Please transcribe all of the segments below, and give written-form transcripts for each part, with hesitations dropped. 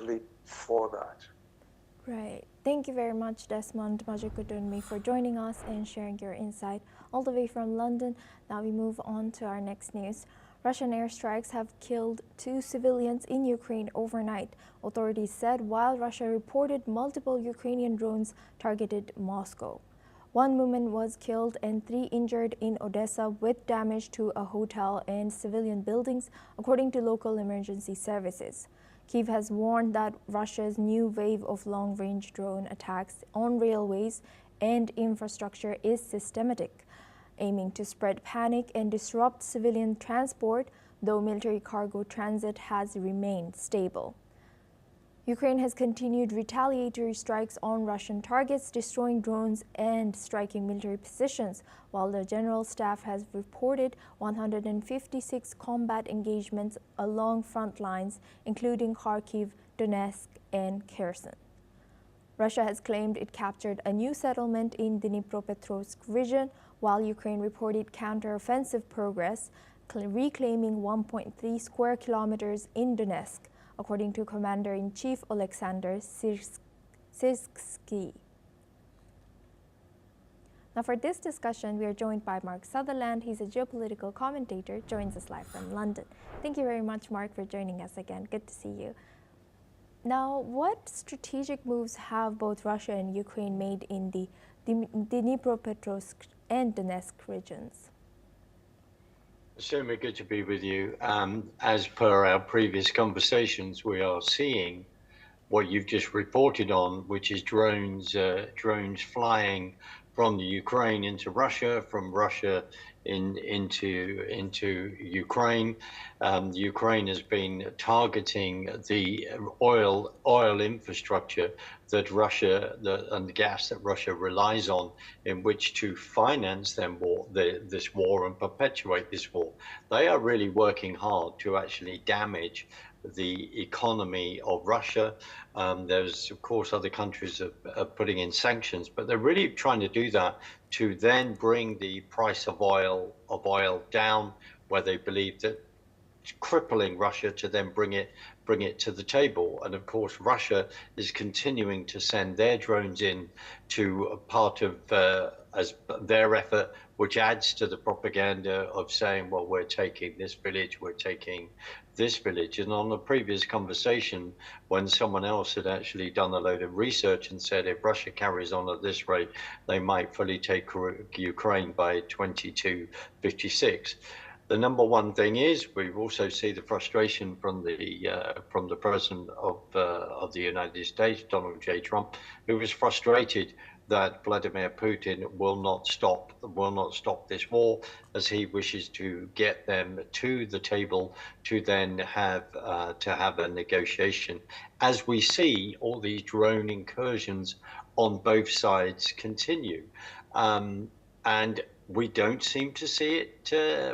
actually for that. Right. Thank you very much, Desmond Majikudunmi, for joining us and sharing your insight all the way from London. Now we move on to our next news. Russian airstrikes have killed 2 civilians in Ukraine overnight, authorities said, while Russia reported multiple Ukrainian drones targeted Moscow. 1 woman was killed and 3 injured in Odesa, with damage to a hotel and civilian buildings, according to local emergency services. Kyiv has warned that Russia's new wave of long-range drone attacks on railways and infrastructure is systematic, aiming to spread panic and disrupt civilian transport, though military cargo transit has remained stable. Ukraine has continued retaliatory strikes on Russian targets, destroying drones and striking military positions, while the General Staff has reported 156 combat engagements along front lines, including Kharkiv, Donetsk, and Kherson. Russia has claimed it captured a new settlement in the Dnipropetrovsk region, while Ukraine reported counter-offensive progress, reclaiming 1.3 square kilometers in Donetsk, according to Commander-in-Chief Alexander Syrskyi. Now for this discussion, we are joined by Mark Sutherland. He's a geopolitical commentator, joins us live from London. Thank you very much, Mark, for joining us again. Good to see you. Now, what strategic moves have both Russia and Ukraine made in the Dnipropetrovsk and Donetsk regions? Certainly good to be with you. As per our previous conversations, we are seeing what you've just reported on, which is drones flying from the Ukraine into Russia, from Russia into Ukraine. Ukraine has been targeting the oil infrastructure that Russia and the gas that Russia relies on, in which to finance this war and perpetuate this war. They are really working hard to actually damage the economy of Russia. There's of course other countries are putting in sanctions, but they're really trying to do that to then bring the price of oil down, where they believe that it's crippling Russia, to then bring it to the table. And of course Russia is continuing to send their drones in to a part of as their effort, which adds to the propaganda of saying, well, we're taking this village, we're taking this village. And on the previous conversation, when someone else had actually done a load of research and said if Russia carries on at this rate, they might fully take Ukraine by 2256. The number one thing is we also see the frustration from the president of the United States, Donald J. Trump, who was frustrated that Vladimir Putin will not stop this war, as he wishes to get them to the table to then have a negotiation. As we see all these drone incursions on both sides continue, and we don't seem to see it,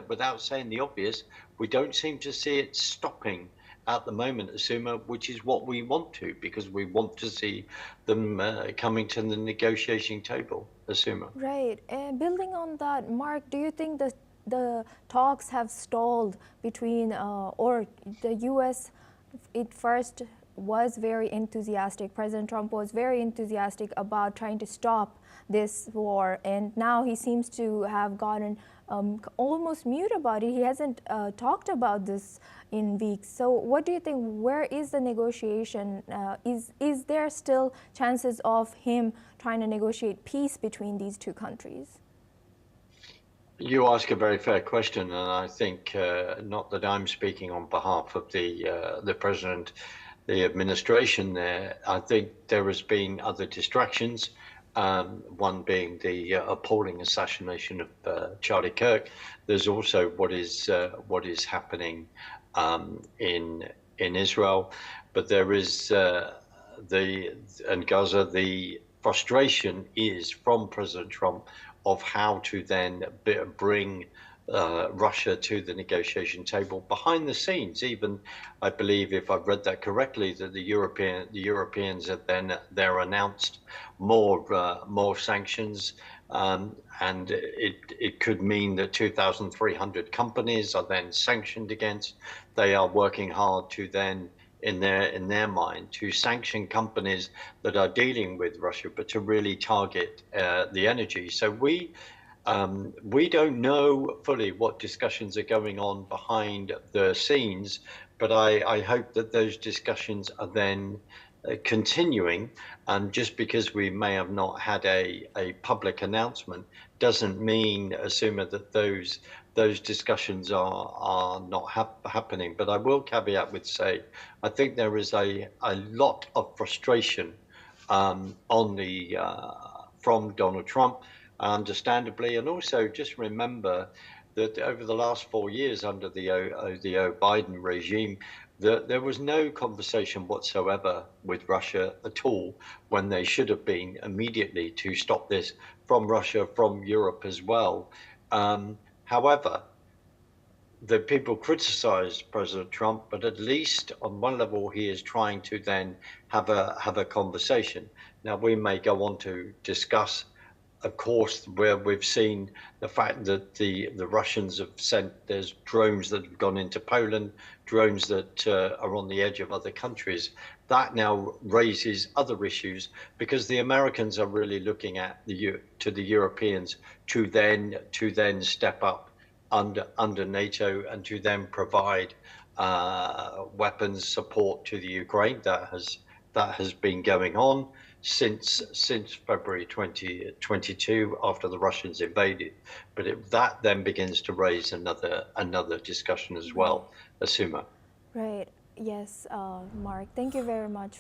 without saying the obvious, we don't seem to see it stopping at the moment, Asuma, which is what we want to, because we want to see them coming to the negotiating table, Asuma. Right. And building on that, Mark, do you think that the talks have stalled between, or the U.S., it first was very enthusiastic, President Trump was very enthusiastic about trying to stop this war, and now he seems to have gotten almost mute about it. He hasn't talked about this in weeks. So what do you think? Where is the negotiation? Is there still chances of him trying to negotiate peace between these two countries? You ask a very fair question, and I think not that I'm speaking on behalf of the president, the administration there. I think there has been other distractions. One being the appalling assassination of Charlie Kirk. There's also what is happening in Israel, but there is in Gaza. The frustration is from President Trump of how to then bring Russia to the negotiation table behind the scenes. Even, I believe, if I've read that correctly, that the Europeans have then announced more sanctions, and it could mean that 2,300 companies are then sanctioned against. They are working hard to then in their mind to sanction companies that are dealing with Russia, but to really target the energy. So we don't know fully what discussions are going on behind the scenes, but I hope that those discussions are then continuing. And just because we may have not had a public announcement doesn't mean, Asuma, that those discussions are not happening. But I will caveat with say, I think there is a lot of frustration on the from Donald Trump, understandably, and also just remember that over the last 4 years under the Biden regime, that there was no conversation whatsoever with Russia at all when they should have been immediately to stop this from Russia, from Europe as well. However, the people criticize President Trump, but at least on one level, he is trying to then have a conversation. Now, we may go on to discuss, of course, where we've seen the fact that the Russians have sent, there's drones that have gone into Poland, drones that are on the edge of other countries. That now raises other issues because the Americans are really looking at to the Europeans to then step up under NATO and to then provide weapons support to the Ukraine. That has been going on since February 2022 after the Russians invaded. But that then begins to raise another discussion as Right. well, Asuma. Right. Yes, Mark. Thank you very much